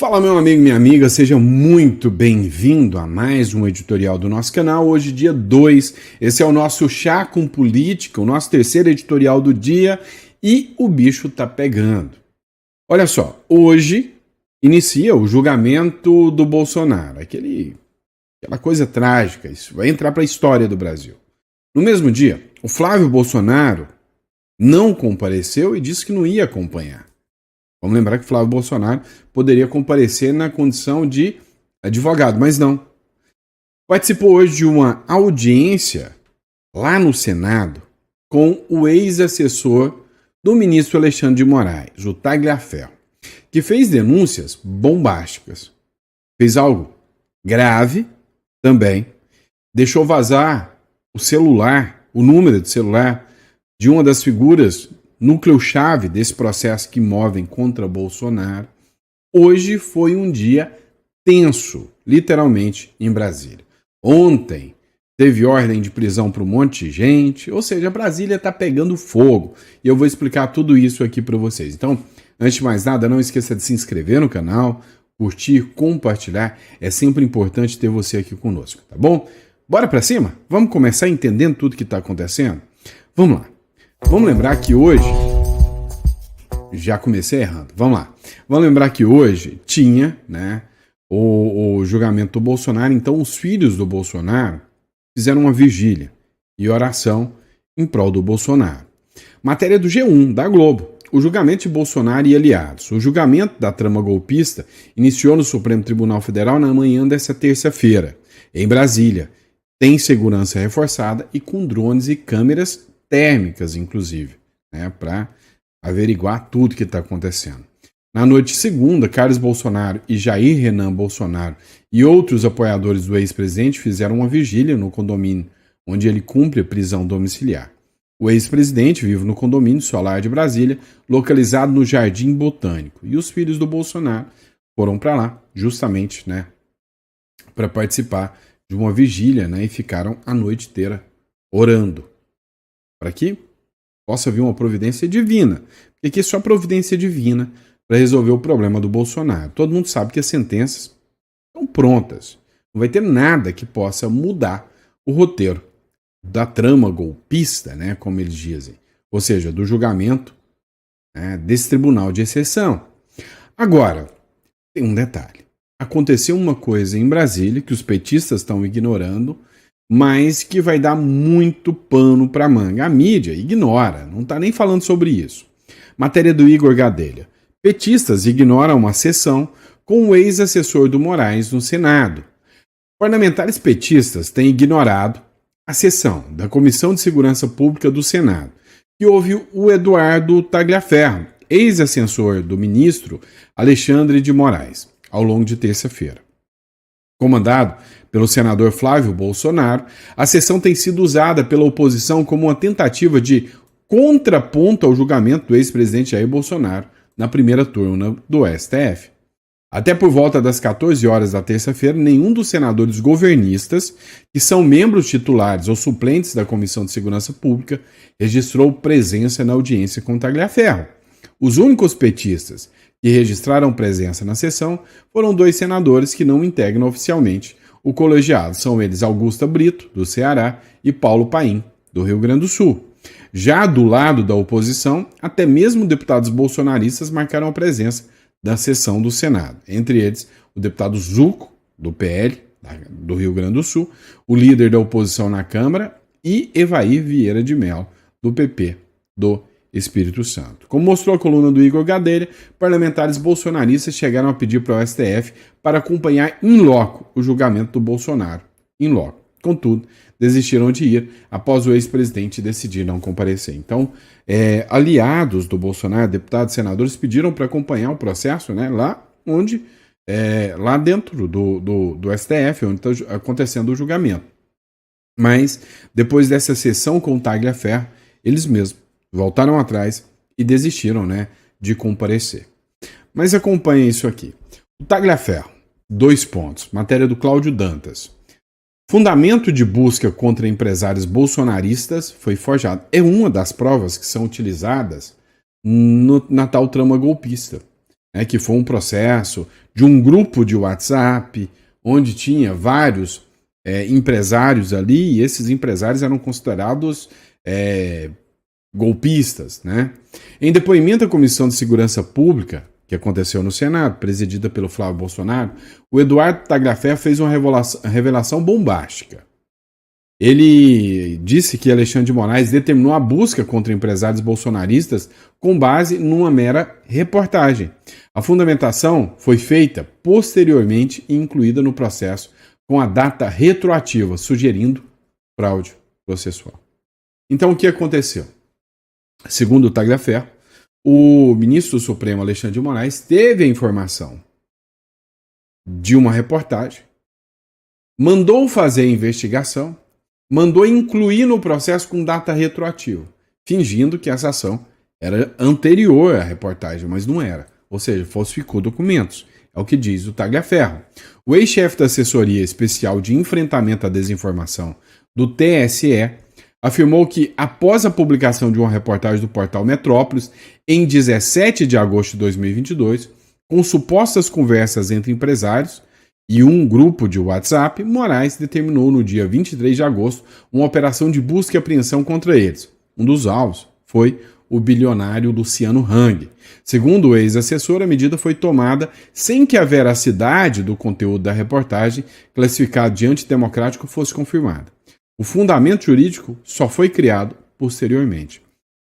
Fala, meu amigo, minha amiga, seja muito bem-vindo a mais um editorial do nosso canal. Hoje, dia 2, esse é o nosso Chá com Política, o nosso terceiro editorial do dia e o bicho tá pegando. Olha só, hoje inicia o julgamento do Bolsonaro, aquela coisa trágica, isso vai entrar para a história do Brasil. No mesmo dia, o Flávio Bolsonaro não compareceu e disse que não ia acompanhar. Vamos lembrar que Flávio Bolsonaro poderia comparecer na condição de advogado, mas não. Participou hoje de uma audiência lá no Senado com o ex-assessor do ministro Alexandre de Moraes, o Tagliaferro, que fez denúncias bombásticas. Fez algo grave também. Deixou vazar o celular, o número de celular de uma das figuras núcleo-chave desse processo que movem contra Bolsonaro. Hoje foi um dia tenso, literalmente, em Brasília. Ontem teve ordem de prisão para um monte de gente, ou seja, Brasília está pegando fogo. E eu vou explicar tudo isso aqui para vocês. Então, antes de mais nada, não esqueça de se inscrever no canal, curtir, compartilhar. É sempre importante ter você aqui conosco, tá bom? Bora para cima? Vamos começar entendendo tudo que está acontecendo? Vamos lá. Vamos lembrar que hoje... Já comecei errando. Vamos lá. Vamos lembrar que hoje tinha, o julgamento do Bolsonaro. Então, os filhos do Bolsonaro fizeram uma vigília e oração em prol do Bolsonaro. Matéria do G1, da Globo. O julgamento de Bolsonaro e aliados. O julgamento da trama golpista iniciou no Supremo Tribunal Federal na manhã desta terça-feira, em Brasília. Tem segurança reforçada e com drones e câmeras térmicas, inclusive, para averiguar tudo que está acontecendo. Na noite de segunda, Carlos Bolsonaro e Jair Renan Bolsonaro e outros apoiadores do ex-presidente fizeram uma vigília no condomínio, onde ele cumpre a prisão domiciliar. O ex-presidente vive no condomínio Solar de Brasília, localizado no Jardim Botânico, e os filhos do Bolsonaro foram para lá, justamente, para participar de uma vigília, e ficaram a noite inteira orando, para que possa vir uma providência divina. Porque aqui é só providência divina para resolver o problema do Bolsonaro. Todo mundo sabe que as sentenças estão prontas. Não vai ter nada que possa mudar o roteiro da trama golpista, como eles dizem. Ou seja, do julgamento desse tribunal de exceção. Agora, tem um detalhe. Aconteceu uma coisa em Brasília que os petistas estão ignorando, mas que vai dar muito pano para manga. A mídia ignora, não está nem falando sobre isso. Matéria do Igor Gadelha. Petistas ignoram uma sessão com o ex-assessor do Moraes no Senado. Parlamentares petistas têm ignorado a sessão da Comissão de Segurança Pública do Senado, que houve o Eduardo Tagliaferro, ex-assessor do ministro Alexandre de Moraes, ao longo de terça-feira. Comandado pelo senador Flávio Bolsonaro, a sessão tem sido usada pela oposição como uma tentativa de contraponto ao julgamento do ex-presidente Jair Bolsonaro na primeira turma do STF. Até por volta das 14 horas da terça-feira, nenhum dos senadores governistas, que são membros titulares ou suplentes da Comissão de Segurança Pública, registrou presença na audiência com Tagliaferro. Os únicos petistas que registraram presença na sessão foram dois senadores que não integram oficialmente o colegiado. São eles Augusta Brito, do Ceará, e Paulo Paim, do Rio Grande do Sul. Já do lado da oposição, até mesmo deputados bolsonaristas marcaram a presença da sessão do Senado. Entre eles, o deputado Zucco, do PL, do Rio Grande do Sul, o líder da oposição na Câmara, e Evair Vieira de Mello, do PP, do Espírito Santo. Como mostrou a coluna do Igor Gadelha, parlamentares bolsonaristas chegaram a pedir para o STF para acompanhar in loco o julgamento do Bolsonaro. In loco. Contudo, desistiram de ir após o ex-presidente decidir não comparecer. Então, aliados do Bolsonaro, deputados e senadores, pediram para acompanhar o processo lá dentro do STF, onde está acontecendo o julgamento. Mas, depois dessa sessão com o Tagliaferro, eles mesmos voltaram atrás e desistiram, de comparecer. Mas acompanhem isso aqui. O Tagliaferro, 2 pontos. Matéria do Cláudio Dantas. Fundamento de busca contra empresários bolsonaristas foi forjado. É uma das provas que são utilizadas na tal trama golpista. né, que foi um processo de um grupo de WhatsApp, onde tinha vários empresários ali, e esses empresários eram considerados golpistas, né? Em depoimento à Comissão de Segurança Pública, que aconteceu no Senado, presidida pelo Flávio Bolsonaro, o Eduardo Tagliaferro fez uma revelação bombástica. Ele disse que Alexandre de Moraes determinou a busca contra empresários bolsonaristas com base numa mera reportagem. A fundamentação foi feita posteriormente e incluída no processo com a data retroativa, sugerindo fraude processual. Então, o que aconteceu? Segundo o Tagliaferro, o ministro do Supremo, Alexandre de Moraes, teve a informação de uma reportagem, mandou fazer a investigação, mandou incluir no processo com data retroativa, fingindo que essa ação era anterior à reportagem, mas não era. Ou seja, falsificou documentos. É o que diz o Tagliaferro. O ex-chefe da Assessoria Especial de Enfrentamento à Desinformação do TSE afirmou que, após a publicação de uma reportagem do portal Metrópolis, em 17 de agosto de 2022, com supostas conversas entre empresários e um grupo de WhatsApp, Moraes determinou no dia 23 de agosto uma operação de busca e apreensão contra eles. Um dos alvos foi o bilionário Luciano Hang. Segundo o ex-assessor, a medida foi tomada sem que a veracidade do conteúdo da reportagem, classificado de antidemocrático, fosse confirmada. O fundamento jurídico só foi criado posteriormente.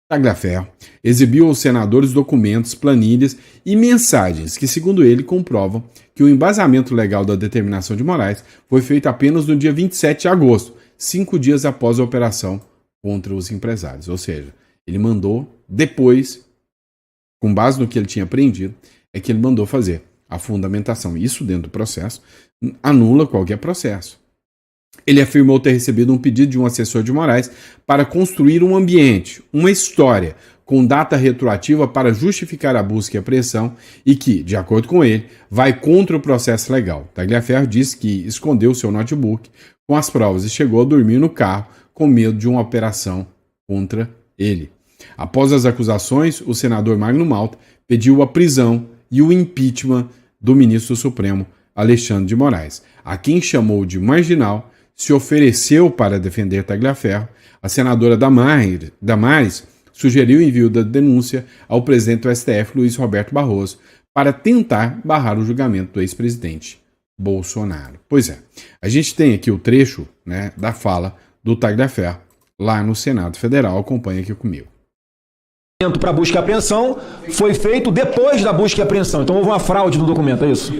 Tagliaferro exibiu aos senadores documentos, planilhas e mensagens que, segundo ele, comprovam que o embasamento legal da determinação de Moraes foi feito apenas no dia 27 de agosto, 5 dias após a operação contra os empresários. Ou seja, ele mandou depois, com base no que ele tinha aprendido, é que ele mandou fazer a fundamentação. Isso, dentro do processo, anula qualquer processo. Ele afirmou ter recebido um pedido de um assessor de Moraes para construir um ambiente, uma história, com data retroativa para justificar a busca e apreensão e que, de acordo com ele, vai contra o processo legal. Tagliaferro disse que escondeu seu notebook com as provas e chegou a dormir no carro com medo de uma operação contra ele. Após as acusações, o senador Magno Malta pediu a prisão e o impeachment do ministro do Supremo, Alexandre de Moraes, a quem chamou de marginal. Se ofereceu para defender Tagliaferro. A senadora Damares sugeriu o envio da denúncia ao presidente do STF, Luiz Roberto Barroso, para tentar barrar o julgamento do ex-presidente Bolsonaro. Pois é, a gente tem aqui o trecho, né, da fala do Tagliaferro lá no Senado Federal. Acompanha aqui comigo. Para busca e apreensão foi feito depois da busca e apreensão. Então houve uma fraude no documento, é isso?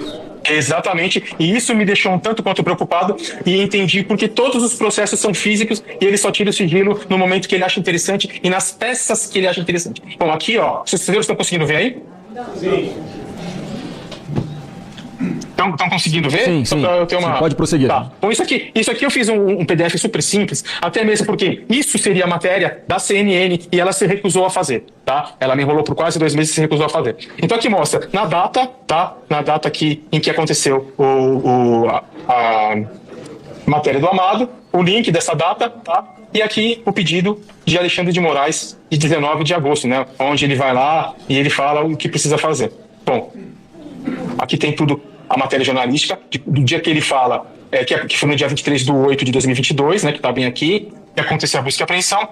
Exatamente, e isso me deixou um tanto quanto preocupado e entendi porque todos os processos são físicos e ele só tira o sigilo no momento que ele acha interessante e nas peças que ele acha interessante. Bom, aqui, ó, vocês estão conseguindo ver aí? Sim. Estão conseguindo ver? Sim, sim. Eu ter uma... Sim, pode prosseguir. Tá. Bom, isso aqui eu fiz um PDF super simples, até mesmo porque isso seria a matéria da CNN e ela se recusou a fazer, tá? Ela me enrolou por quase 2 meses e se recusou a fazer. Então aqui mostra, na data, tá? Na data aqui em que aconteceu a matéria do Amado, o link dessa data, tá? E aqui o pedido de Alexandre de Moraes de 19 de agosto, né? Onde ele vai lá e ele fala o que precisa fazer. Bom, aqui tem tudo. A matéria jornalística, do dia que ele fala, que foi no dia 23/8 de 2022, né, que está bem aqui, que aconteceu a busca e apreensão.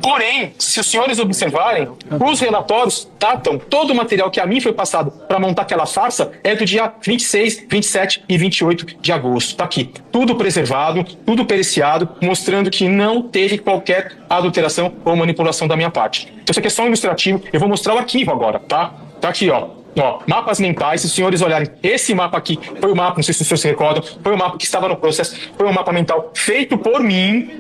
Porém, se os senhores observarem, os relatórios datam todo o material que a mim foi passado para montar aquela farsa é do dia 26, 27 e 28 de agosto. Está aqui, tudo preservado, tudo periciado, mostrando que não teve qualquer adulteração ou manipulação da minha parte. Então isso aqui é só um ilustrativo, eu vou mostrar o arquivo agora, tá? Tá aqui, ó. Ó, mapas mentais, se os senhores olharem, esse mapa aqui foi o mapa, não sei se os senhores se recordam, foi o mapa que estava no processo, foi um mapa mental feito por mim,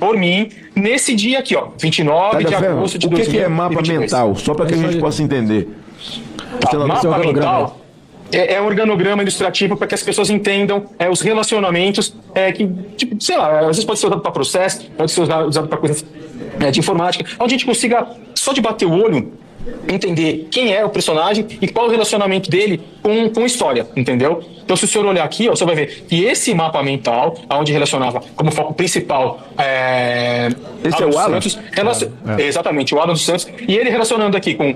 nesse dia aqui, ó, 29 de agosto de 2022. O que é mapa mental? Só para que a gente possa entender. Tá, mapa mental é um organograma ilustrativo para que as pessoas entendam os relacionamentos que, tipo, sei lá, às vezes pode ser usado para processo, pode ser usado para coisas de informática, onde a gente consiga, só de bater o olho, entender quem é o personagem e qual o relacionamento dele com história, entendeu? Então, se o senhor olhar aqui, ó, você vai ver que esse mapa mental, onde relacionava como foco principal esse é o Alan? Santos, exatamente, o Alan dos Santos, e ele relacionando aqui com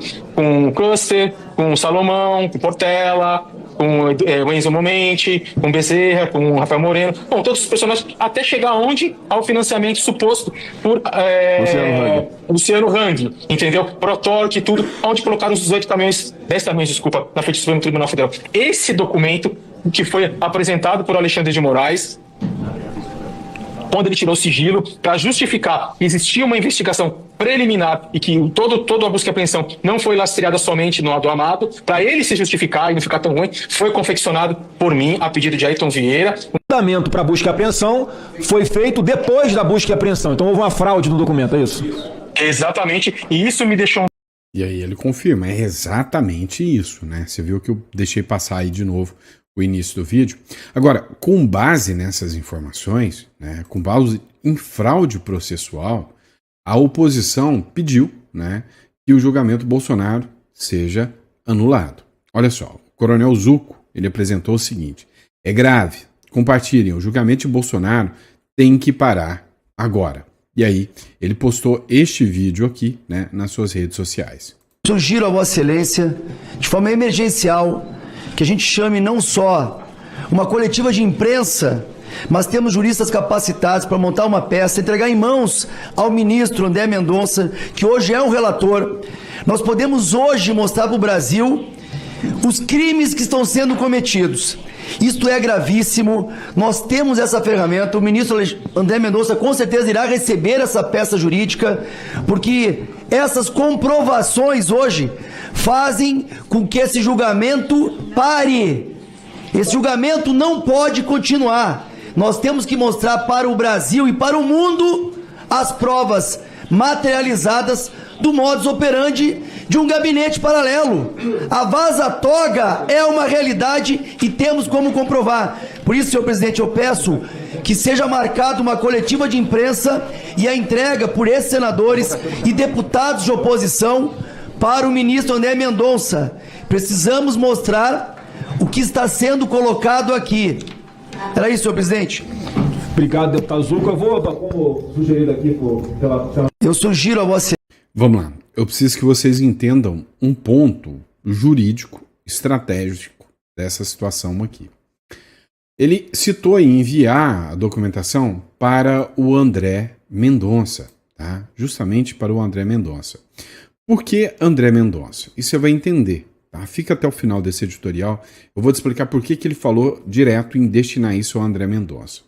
o Custer, com o Salomão, com o Portela, com o Enzo Momenti, com o Bezerra, com o Rafael Moreno, bom, todos os personagens, até chegar onde ao financiamento suposto por Luciano Hang, entendeu? Protorque e tudo, onde colocaram os 10 caminhões, desculpa, na frente do Supremo Tribunal Federal. Esse documento que foi apresentado por Alexandre de Moraes, quando ele tirou o sigilo, para justificar que existia uma investigação preliminar e que toda a busca e apreensão não foi lastreada somente no do Amado, para ele se justificar e não ficar tão ruim, foi confeccionado por mim, a pedido de Ayrton Vieira. O fundamento para busca e apreensão foi feito depois da busca e apreensão. Então houve uma fraude no documento, é isso? Exatamente, e isso me deixou... E aí ele confirma, é exatamente isso, né? Você viu que eu deixei passar aí de novo o início do vídeo. Agora, com base nessas informações, né, com base em fraude processual, a oposição pediu, né, que o julgamento Bolsonaro seja anulado. Olha só, o Coronel Zucco, ele apresentou o seguinte: é grave, compartilhem, o julgamento de Bolsonaro tem que parar agora. E aí, ele postou este vídeo aqui, né, nas suas redes sociais. Sugiro a Vossa Excelência, de forma emergencial, que a gente chame não só uma coletiva de imprensa, mas temos juristas capacitados para montar uma peça, entregar em mãos ao ministro André Mendonça, que hoje é um relator. Nós podemos hoje mostrar para o Brasil os crimes que estão sendo cometidos. Isto é gravíssimo, nós temos essa ferramenta, o ministro André Mendonça com certeza irá receber essa peça jurídica, porque essas comprovações hoje fazem com que esse julgamento pare. Esse julgamento não pode continuar. Nós temos que mostrar para o Brasil e para o mundo as provas materializadas do modus operandi de um gabinete paralelo. A vaza-toga é uma realidade e temos como comprovar. Por isso, senhor presidente, eu peço que seja marcada uma coletiva de imprensa e a entrega por esses senadores e deputados de oposição para o ministro André Mendonça. Precisamos mostrar o que está sendo colocado aqui. Era isso, senhor presidente. Obrigado, deputado Zucco. Eu vou, como sugerido aqui pela... Eu sugiro a você... Vamos lá, eu preciso que vocês entendam um ponto jurídico, estratégico dessa situação aqui. Ele citou em enviar a documentação para o André Mendonça, tá? Justamente para o André Mendonça. Por que André Mendonça? Isso você vai entender, tá? Fica até o final desse editorial, eu vou te explicar por que ele falou direto em destinar isso ao André Mendonça.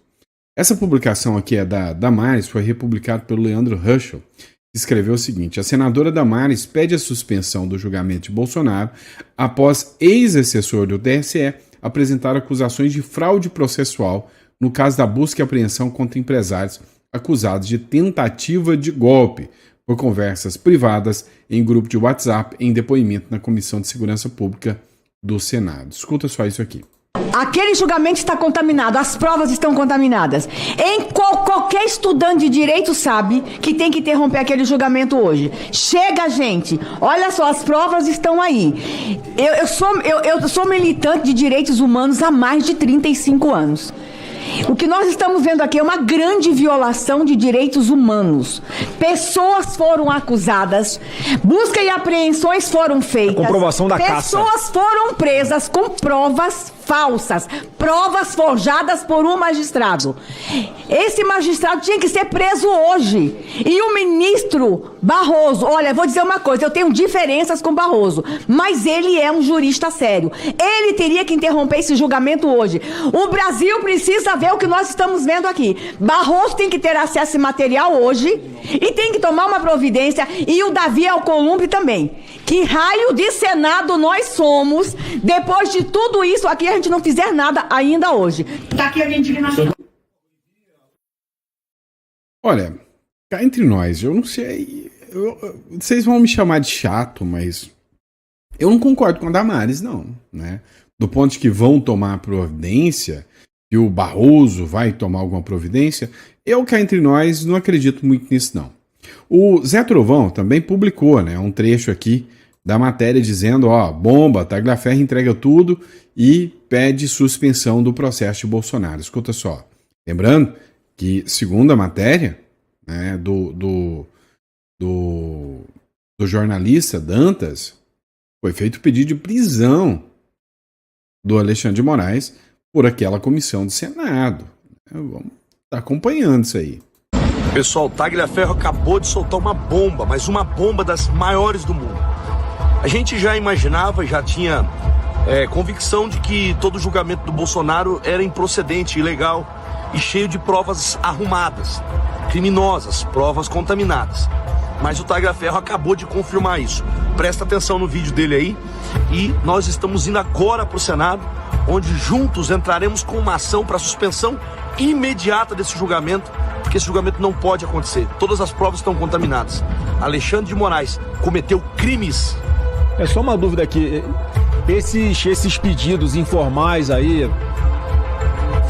Essa publicação aqui é da Damares, foi republicada pelo Leandro Ruschel, que escreveu o seguinte: a senadora Damares pede a suspensão do julgamento de Bolsonaro após ex-assessor do TSE apresentar acusações de fraude processual no caso da busca e apreensão contra empresários acusados de tentativa de golpe por conversas privadas em grupo de WhatsApp em depoimento na Comissão de Segurança Pública do Senado. Escuta só isso aqui. Aquele julgamento está contaminado, as provas estão contaminadas. Qualquer estudante de direito sabe que tem que interromper aquele julgamento hoje. Chega, gente. Olha só, as provas estão aí. Eu sou militante de direitos humanos há mais de 35 anos. O que nós estamos vendo aqui é uma grande violação de direitos humanos. Pessoas foram acusadas, busca e apreensões foram feitas. A comprovação da caça. Pessoas foram presas com provas falsas, provas forjadas por um magistrado. Esse magistrado tinha que ser preso hoje. E o ministro Barroso, olha, vou dizer uma coisa, eu tenho diferenças com Barroso, mas ele é um jurista sério. Ele teria que interromper esse julgamento hoje. O Brasil precisa ver o que nós estamos vendo aqui. Barroso tem que ter acesso a esse material hoje e tem que tomar uma providência, e o Davi Alcolumbre também. Que raio de Senado nós somos, depois de tudo isso aqui, a gente não fizer nada ainda hoje. Tá aqui a minha indignação. Olha, cá entre nós, eu não sei, vocês vão me chamar de chato, mas eu não concordo com a Damares, não, né? Do ponto de que vão tomar providência, que o Barroso vai tomar alguma providência, eu cá entre nós não acredito muito nisso, não. O Zé Trovão também publicou, né, um trecho aqui da matéria dizendo, ó, bomba, Tagliaferro entrega tudo e pede suspensão do processo de Bolsonaro. Escuta só. Lembrando que, segundo a matéria, né, do jornalista Dantas, foi feito pedido de prisão do Alexandre de Moraes por aquela comissão do Senado. Vamos estar acompanhando isso aí. Pessoal, Tagliaferro acabou de soltar uma bomba, mas uma bomba das maiores do mundo. A gente já imaginava, já tinha convicção de que todo julgamento do Bolsonaro era improcedente, ilegal e cheio de provas arrumadas, criminosas, provas contaminadas. Mas o Tagliaferro acabou de confirmar isso. Presta atenção no vídeo dele aí. E nós estamos indo agora para o Senado, onde juntos entraremos com uma ação para suspensão imediata desse julgamento, porque esse julgamento não pode acontecer. Todas as provas estão contaminadas. Alexandre de Moraes cometeu crimes. É só uma dúvida aqui. Esses pedidos informais aí,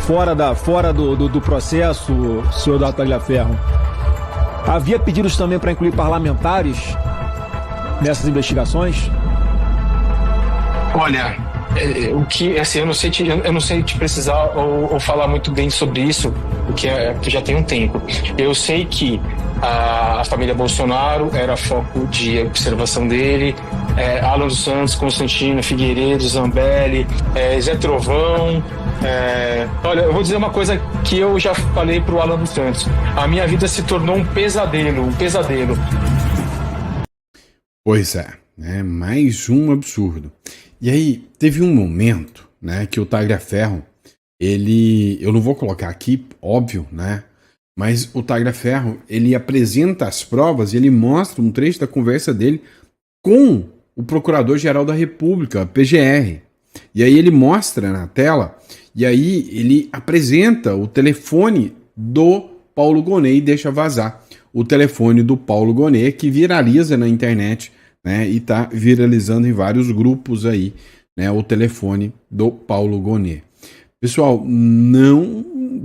fora do processo, senhor Tagliaferro, havia pedidos também para incluir parlamentares nessas investigações? Olha, o que, assim, eu não sei te precisar ou falar muito bem sobre isso, porque já tem um tempo. Eu sei que a família Bolsonaro era foco de observação dele, Alan dos Santos, Constantino, Figueiredo, Zambelli, Zé Trovão. Olha, eu vou dizer uma coisa que eu já falei pro Alan dos Santos. A minha vida se tornou um pesadelo. Pois é, mais um absurdo. E aí, teve um momento, né, que o Tagliaferro, eu não vou colocar aqui, óbvio, né, mas o Tagliaferro, ele apresenta as provas e ele mostra um trecho da conversa dele com o Procurador-Geral da República, a PGR. E aí ele mostra na tela, e aí ele apresenta o telefone do Paulo Gonet e deixa vazar o telefone do Paulo Gonet, que viraliza na internet, né, e está viralizando em vários grupos aí, né, o telefone do Paulo Gonet. Pessoal,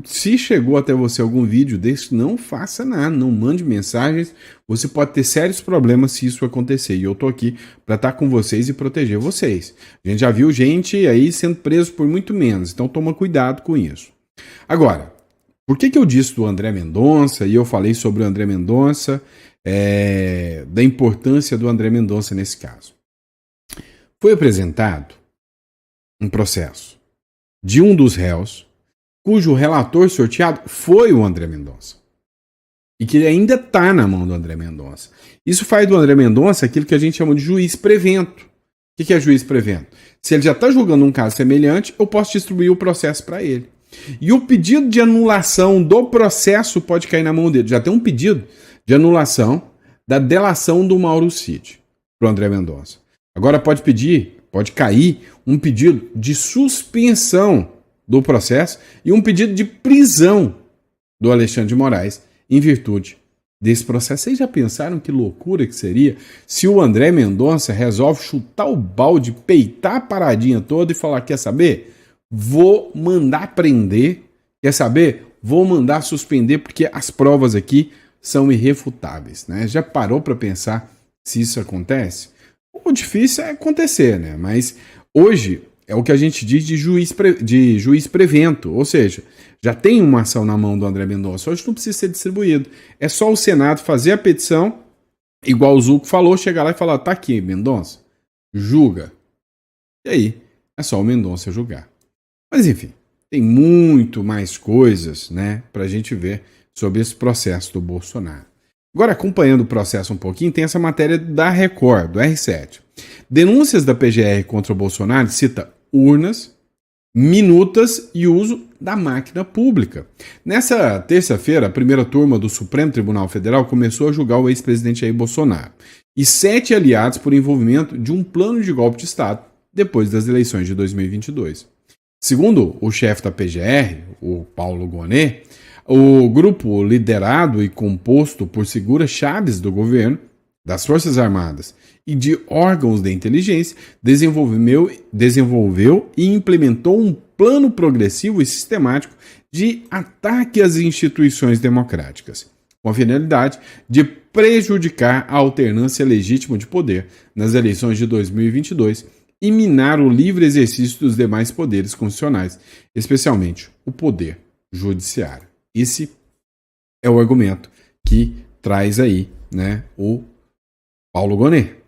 se chegou até você algum vídeo desse, não faça nada, não mande mensagens, você pode ter sérios problemas se isso acontecer, e eu tô aqui para estar com vocês e proteger vocês. A gente já viu gente aí sendo preso por muito menos, então toma cuidado com isso. Agora, por que eu disse do André Mendonça, e eu falei sobre o André Mendonça, da importância do André Mendonça nesse caso? Foi apresentado um processo de um dos réus, cujo relator sorteado foi o André Mendonça. E que ainda está na mão do André Mendonça. Isso faz do André Mendonça aquilo que a gente chama de juiz prevento. O que é juiz prevento? Se ele já está julgando um caso semelhante, eu posso distribuir o processo para ele. E o pedido de anulação do processo pode cair na mão dele. Já tem um pedido de anulação da delação do Mauro Cid para o André Mendonça. Agora pode cair um pedido de suspensão do processo e um pedido de prisão do Alexandre de Moraes em virtude desse processo. Vocês já pensaram que loucura que seria se o André Mendonça resolve chutar o balde, peitar a paradinha toda e falar, quer saber? Vou mandar prender, quer saber? Vou mandar suspender porque as provas aqui são irrefutáveis, né? Já parou para pensar se isso acontece? O difícil é acontecer, né? Mas hoje é o que a gente diz de juiz prevento, ou seja, já tem uma ação na mão do André Mendonça, hoje não precisa ser distribuído. É só o Senado fazer a petição, igual o Zucco falou, chegar lá e falar, tá aqui, Mendonça, julga. E aí, é só o Mendonça julgar. Mas enfim, tem muito mais coisas, né, pra gente ver sobre esse processo do Bolsonaro. Agora, acompanhando o processo um pouquinho, tem essa matéria da Record, do R7. Denúncias da PGR contra o Bolsonaro cita urnas, minutas e uso da máquina pública. Nessa terça-feira, a primeira turma do Supremo Tribunal Federal começou a julgar o ex-presidente Jair Bolsonaro e 7 aliados por envolvimento de um plano de golpe de Estado depois das eleições de 2022. Segundo o chefe da PGR, o Paulo Gonet, o grupo liderado e composto por figuras-chaves do governo, das Forças Armadas e de órgãos de inteligência desenvolveu e implementou um plano progressivo e sistemático de ataque às instituições democráticas. com a finalidade de prejudicar a alternância legítima de poder nas eleições de 2022 e minar o livre exercício dos demais poderes constitucionais, especialmente o poder judiciário. Esse é o argumento que traz aí, né, o Paulo Gonet.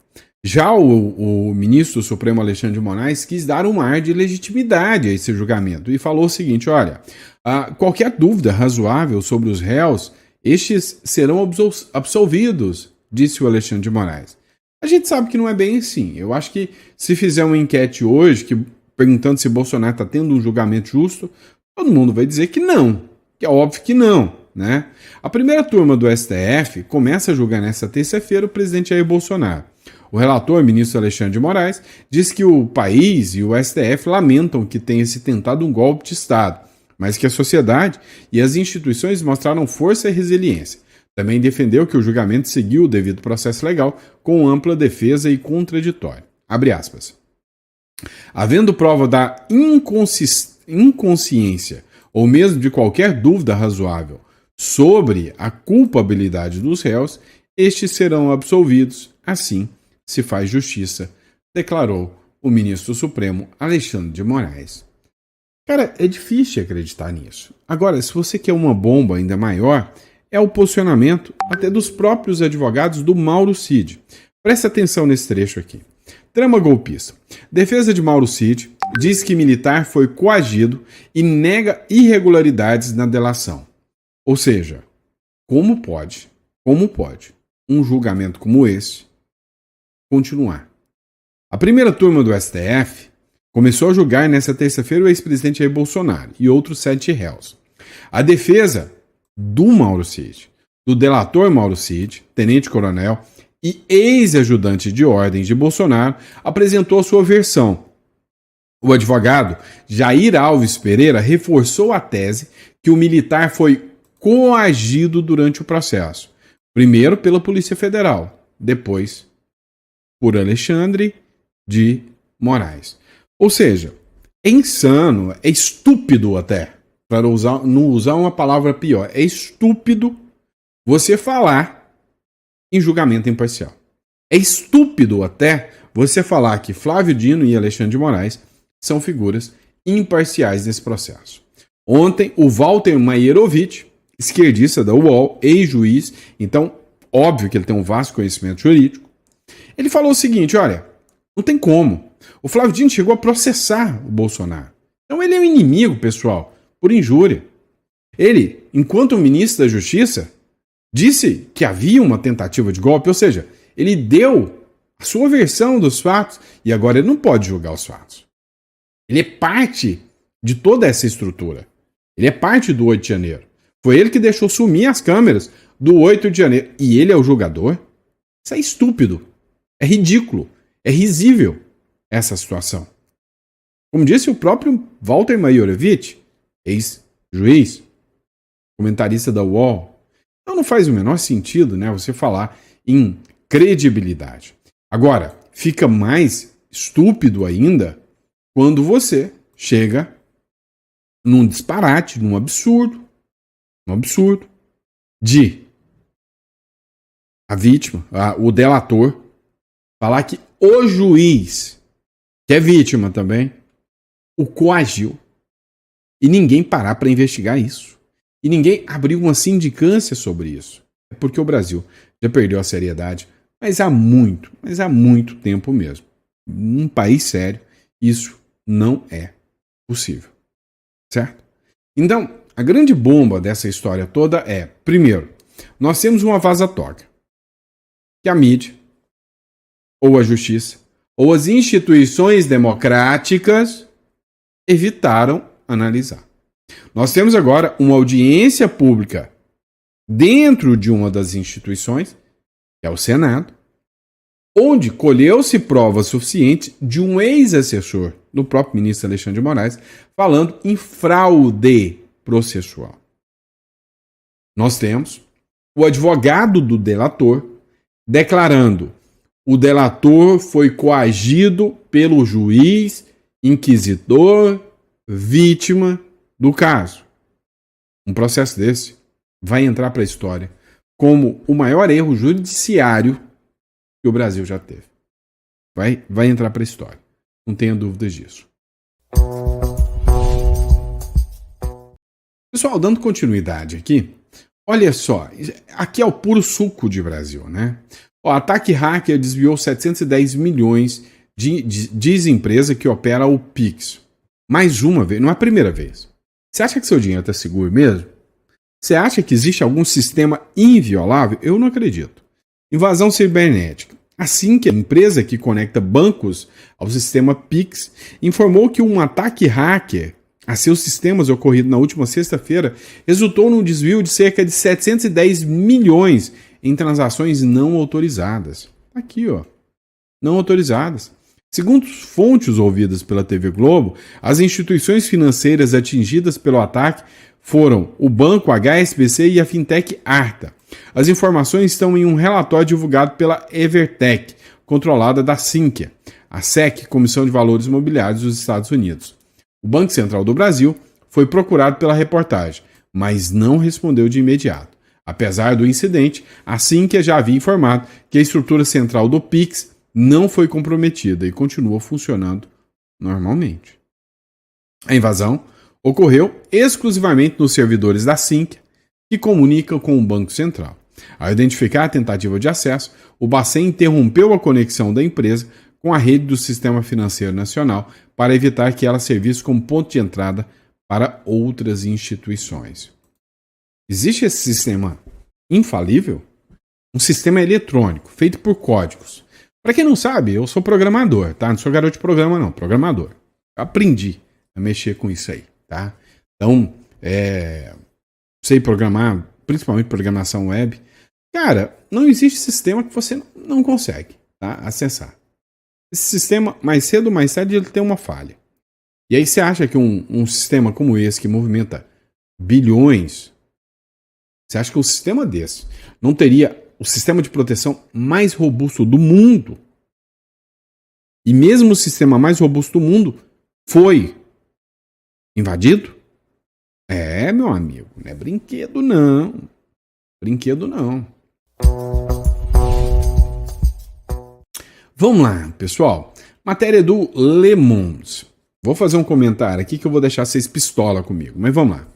Já o ministro do Supremo Alexandre de Moraes quis dar um ar de legitimidade a esse julgamento e falou o seguinte: olha, qualquer dúvida razoável sobre os réus, estes serão absolvidos, disse o Alexandre de Moraes. A gente sabe que não é bem assim. Eu acho que se fizer uma enquete hoje perguntando se Bolsonaro está tendo um julgamento justo, todo mundo vai dizer que não, que é óbvio que não, né? A primeira turma do STF começa a julgar nesta terça-feira o presidente Jair Bolsonaro. O relator, o ministro Alexandre de Moraes, diz que o país e o STF lamentam que tenha se tentado um golpe de Estado, mas que a sociedade e as instituições mostraram força e resiliência. Também defendeu que o julgamento seguiu o devido processo legal, com ampla defesa e contraditório. Abre aspas. Havendo prova da inconsciência ou mesmo de qualquer dúvida razoável sobre a culpabilidade dos réus, estes serão absolvidos, assim se faz justiça, declarou o ministro do Supremo Alexandre de Moraes. Cara, é difícil acreditar nisso. Agora, se você quer uma bomba ainda maior, é o posicionamento até dos próprios advogados do Mauro Cid. Presta atenção nesse trecho aqui. Trama golpista. Defesa de Mauro Cid diz que militar foi coagido e nega irregularidades na delação. Ou seja, como pode um julgamento como esse continuar? A primeira turma do STF começou a julgar nesta terça-feira o ex-presidente Jair Bolsonaro e outros 7 réus. A defesa do Mauro Cid, do delator Mauro Cid, tenente-coronel e ex-ajudante de ordens de Bolsonaro, apresentou sua versão. O advogado Jair Alves Pereira reforçou a tese que o militar foi coagido durante o processo, primeiro pela Polícia Federal, depois por Alexandre de Moraes. Ou seja, é insano, é estúpido até, para não usar uma palavra pior, é estúpido você falar em julgamento imparcial. É estúpido até você falar que Flávio Dino e Alexandre de Moraes são figuras imparciais nesse processo. Ontem, o Walter Maierovitch, esquerdista da UOL, ex-juiz, então óbvio que ele tem um vasto conhecimento jurídico, ele falou o seguinte: olha, não tem como. O Flávio Dino chegou a processar o Bolsonaro. Então ele é um inimigo, pessoal, por injúria. Ele, enquanto ministro da Justiça, disse que havia uma tentativa de golpe, ou seja, ele deu a sua versão dos fatos e agora ele não pode julgar os fatos. Ele é parte de toda essa estrutura. Ele é parte do 8 de janeiro. Foi ele que deixou sumir as câmeras do 8 de janeiro. E ele é o julgador? Isso é estúpido. É ridículo. É risível essa situação. Como disse o próprio Walter Maierovitch, ex-juiz, comentarista da UOL, então não faz o menor sentido, né, você falar em credibilidade. Agora, fica mais estúpido ainda quando você chega num disparate, num absurdo de a vítima, o delator, falar que o juiz, que é vítima também, o coagiu e ninguém parar para investigar isso. E ninguém abriu uma sindicância sobre isso. É porque o Brasil já perdeu a seriedade, mas há muito tempo mesmo. Num país sério, isso não é possível. Certo? Então, a grande bomba dessa história toda é, primeiro, nós temos uma vaza-toga, que a mídia, ou a justiça, ou as instituições democráticas evitaram analisar. Nós temos agora uma audiência pública dentro de uma das instituições, que é o Senado, onde colheu-se prova suficiente de um ex-assessor do próprio ministro Alexandre de Moraes falando em fraude processual. Nós temos o advogado do delator declarando: o delator foi coagido pelo juiz, inquisidor, vítima do caso. Um processo desse vai entrar para a história como o maior erro judiciário que o Brasil já teve. Vai entrar para a história. Não tenha dúvidas disso. Pessoal, dando continuidade aqui, olha só, aqui é o puro suco de Brasil, né? O ataque hacker desviou 710 milhões diz empresa que opera o Pix. Mais uma vez, não é a primeira vez. Você acha que seu dinheiro está seguro mesmo? Você acha que existe algum sistema inviolável? Eu não acredito. Invasão cibernética. Assim que a empresa que conecta bancos ao sistema Pix informou que um ataque hacker a seus sistemas ocorrido na última sexta-feira resultou num desvio de cerca de 710 milhões em transações não autorizadas. Aqui, ó. Não autorizadas. Segundo fontes ouvidas pela TV Globo, as instituições financeiras atingidas pelo ataque foram o banco HSBC e a fintech Arta. As informações estão em um relatório divulgado pela Evertec, controlada da Sinqia, a SEC, Comissão de Valores Imobiliários dos Estados Unidos. O Banco Central do Brasil foi procurado pela reportagem, mas não respondeu de imediato. Apesar do incidente, a Sinqia já havia informado que a estrutura central do Pix não foi comprometida e continua funcionando normalmente. A invasão ocorreu exclusivamente nos servidores da Sinqia, que comunicam com o Banco Central. Ao identificar a tentativa de acesso, o Bacen interrompeu a conexão da empresa com a rede do Sistema Financeiro Nacional para evitar que ela servisse como ponto de entrada para outras instituições. Existe esse sistema infalível? Um sistema eletrônico, feito por códigos. Para quem não sabe, eu sou programador, tá? Não sou garoto de programa, não, programador. Eu aprendi a mexer com isso aí, tá? Então, sei programar, principalmente programação web. Cara, não existe sistema que você não consegue, tá? Acessar. Esse sistema, mais cedo ou mais tarde, ele tem uma falha. E aí você acha que um sistema como esse, que movimenta bilhões, você acha que um sistema desse não teria o sistema de proteção mais robusto do mundo? E mesmo o sistema mais robusto do mundo foi invadido? Meu amigo, não é brinquedo não. Brinquedo não. Vamos lá, pessoal. Matéria do Le Monde. Vou fazer um comentário aqui que eu vou deixar vocês pistola comigo, mas vamos lá.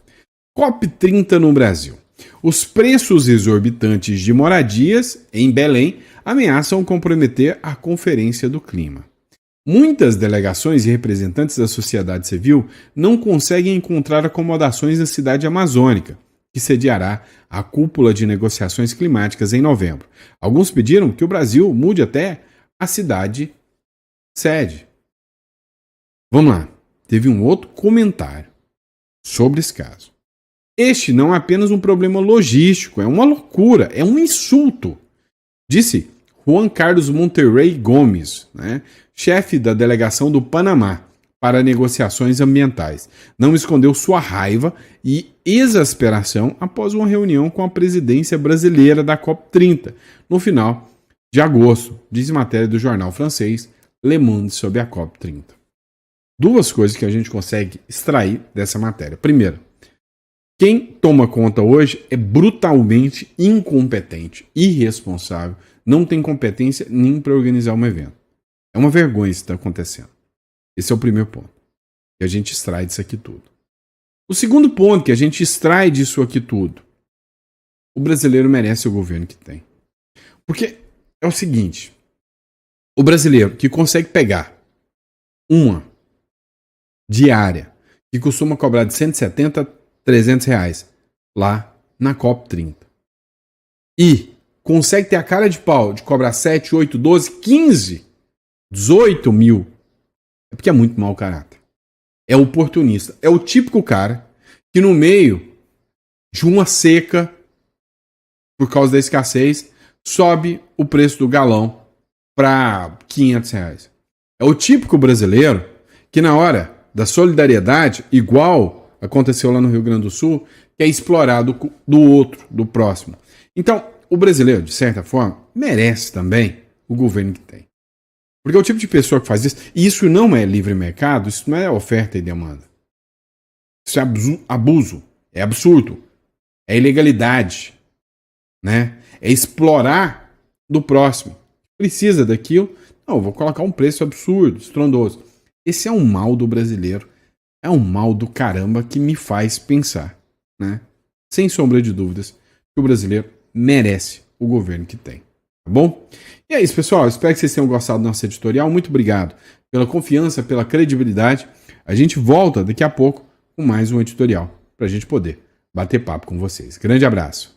COP30 no Brasil. Os preços exorbitantes de moradias em Belém ameaçam comprometer a Conferência do Clima. Muitas delegações e representantes da sociedade civil não conseguem encontrar acomodações na cidade amazônica, que sediará a cúpula de negociações climáticas em novembro. Alguns pediram que o Brasil mude até a cidade sede. Vamos lá. Teve um outro comentário sobre esse caso. Este não é apenas um problema logístico, é uma loucura, é um insulto, disse Juan Carlos Monterrey Gomes, chefe da delegação do Panamá para negociações ambientais. Não escondeu sua raiva e exasperação após uma reunião com a presidência brasileira da COP30, no final de agosto, diz matéria do jornal francês Le Monde sobre a COP30. Duas coisas que a gente consegue extrair dessa matéria. Primeiro, quem toma conta hoje é brutalmente incompetente, irresponsável, não tem competência nem para organizar um evento. É uma vergonha isso que está acontecendo. Esse é o primeiro ponto que a gente extrai disso aqui tudo. O segundo ponto que a gente extrai disso aqui tudo: o brasileiro merece o governo que tem. Porque é o seguinte, o brasileiro que consegue pegar uma diária que costuma cobrar de 170 300 reais lá na COP30 e consegue ter a cara de pau de cobrar 7, 8, 12, 15, 18 mil, é porque é muito mau caráter. É oportunista. É o típico cara que no meio de uma seca, por causa da escassez, sobe o preço do galão para 500 reais. É o típico brasileiro que na hora da solidariedade, igual aconteceu lá no Rio Grande do Sul, que é explorado do outro, do próximo. Então, o brasileiro, de certa forma, merece também o governo que tem. Porque é o tipo de pessoa que faz isso, e isso não é livre mercado, isso não é oferta e demanda. Isso é abuso, é absurdo, é ilegalidade. né? É explorar do próximo. Precisa daquilo? Não, vou colocar um preço absurdo, estrondoso. Esse é um mal do brasileiro. É um mal do caramba que me faz pensar, né? Sem sombra de dúvidas, que o brasileiro merece o governo que tem. Tá bom? E é isso, pessoal. Espero que vocês tenham gostado do nosso editorial. Muito obrigado pela confiança, pela credibilidade. A gente volta daqui a pouco com mais um editorial, para a gente poder bater papo com vocês. Grande abraço.